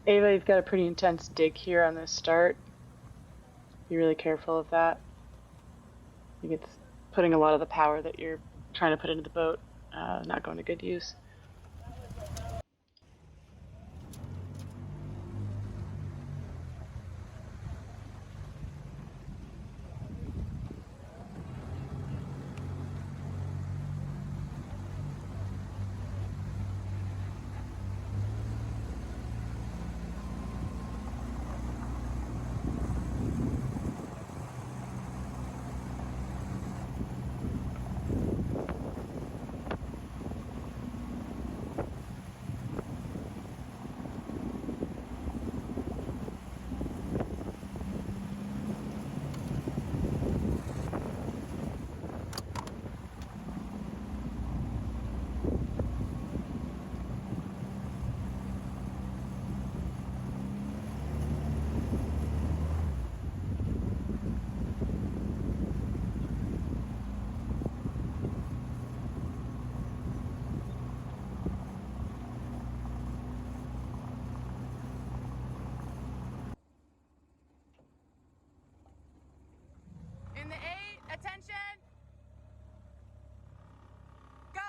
Ava, you've got a pretty intense dig here on this start. Be really careful of that. I think it's putting a lot of the power that you're trying to put into the boat, not going to good use. In the 8, attention, go.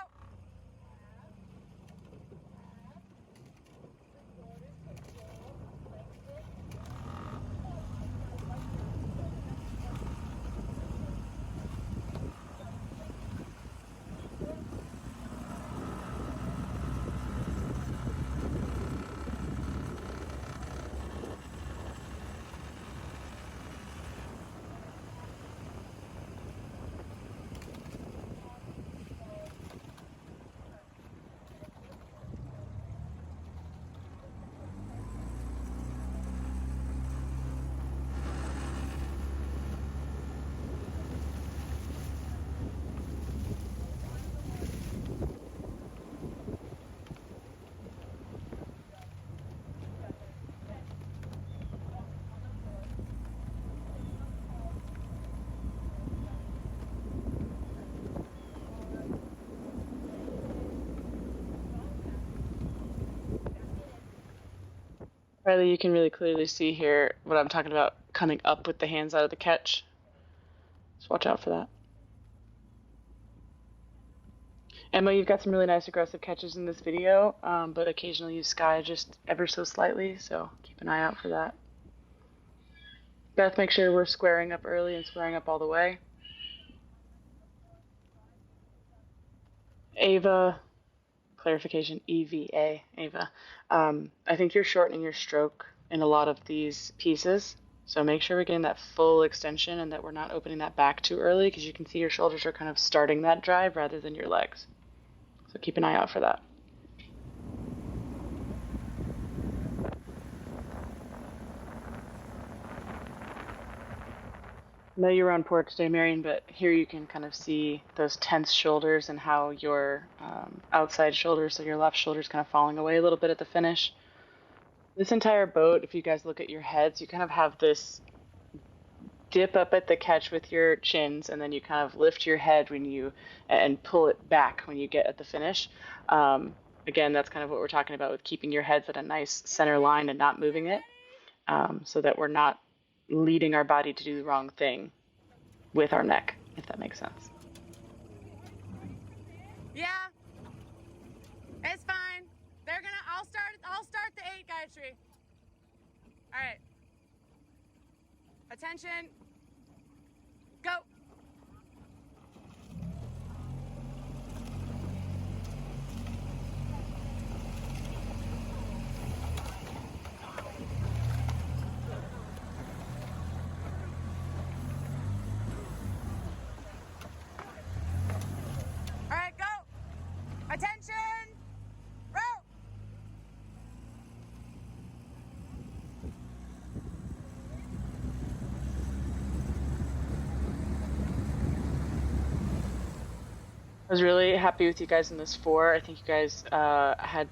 Riley, you can really clearly see here what I'm talking about coming up with the hands out of the catch. Just watch out for that. Emma, you've got some really nice aggressive catches in this video, but occasionally you sky just ever so slightly, so keep an eye out for that. Beth, make sure we're squaring up early and squaring up all the way. Ava, clarification, EVA, Ava. I think you're shortening your stroke in a lot of these pieces, so make sure we're getting that full extension and that we're not opening that back too early because you can see your shoulders are kind of starting that drive rather than your legs. So keep an eye out for that. I know you were on port today, Marion, but here you can kind of see those tense shoulders and how your outside shoulders, so your left shoulder is kind of falling away a little bit at the finish. This entire boat, if you guys look at your heads, you kind of have this dip up at the catch with your chins, and then you kind of lift your head when you and pull it back when you get at the finish. Again, that's kind of what we're talking about with keeping your heads at a nice center line and not moving it, so that we're not leading our body to do the wrong thing with our neck, if that makes sense. Yeah, it's fine. They're gonna. I'll start the 8, Gayatri. All right. Attention. Go. All right, go. Attention. Row. I was really happy with you guys in this 4. I think you guys had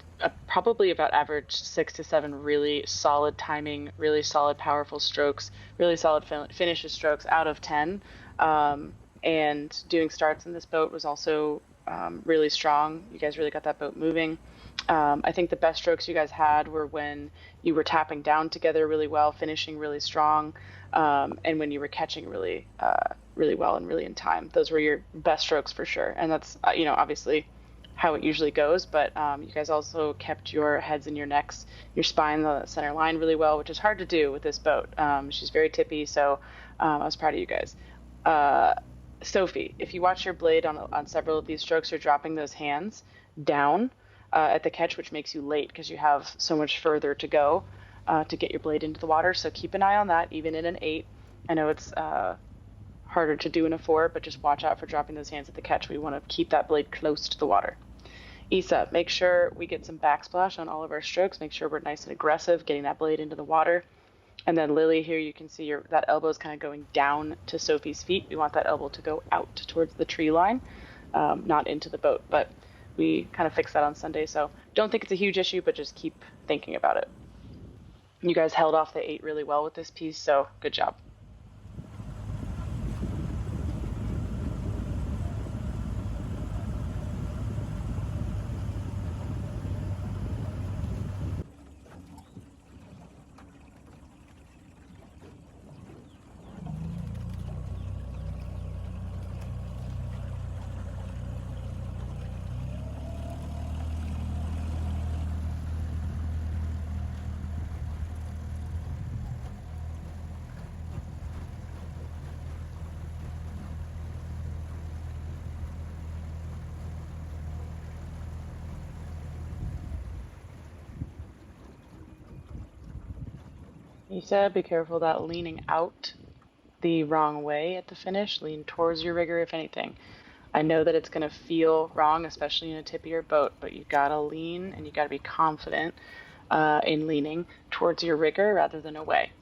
probably about average 6 to 7 really solid timing, really solid powerful strokes, really solid finishes strokes out of 10. And doing starts in this boat was also really strong. You guys really got that boat moving. I think the best strokes you guys had were when you were tapping down together really well, finishing really strong, and when you were catching really well and really in time. Those were your best strokes for sure. And that's, obviously how it usually goes. But you guys also kept your heads and your necks, your spine, the center line really well, which is hard to do with this boat. She's very tippy, so I was proud of you guys. Sophie, if you watch your blade on several of these strokes, you're dropping those hands down at the catch, which makes you late because you have so much further to go to get your blade into the water. So keep an eye on that, even in an 8. I know it's harder to do in a 4, but just watch out for dropping those hands at the catch. We want to keep that blade close to the water. Isa, make sure we get some backsplash on all of our strokes. Make sure we're nice and aggressive, getting that blade into the water. And then Lily, here you can see that elbow is kind of going down to Sophie's feet. We want that elbow to go out towards the tree line, not into the boat. But we kind of fixed that on Sunday, so don't think it's a huge issue, but just keep thinking about it. You guys held off the 8 really well with this piece, so good job. Isa, be careful about leaning out the wrong way at the finish. Lean towards your rigger, if anything. I know that it's going to feel wrong, especially in a tippier boat, but you got to lean and you got to be confident in leaning towards your rigger rather than away.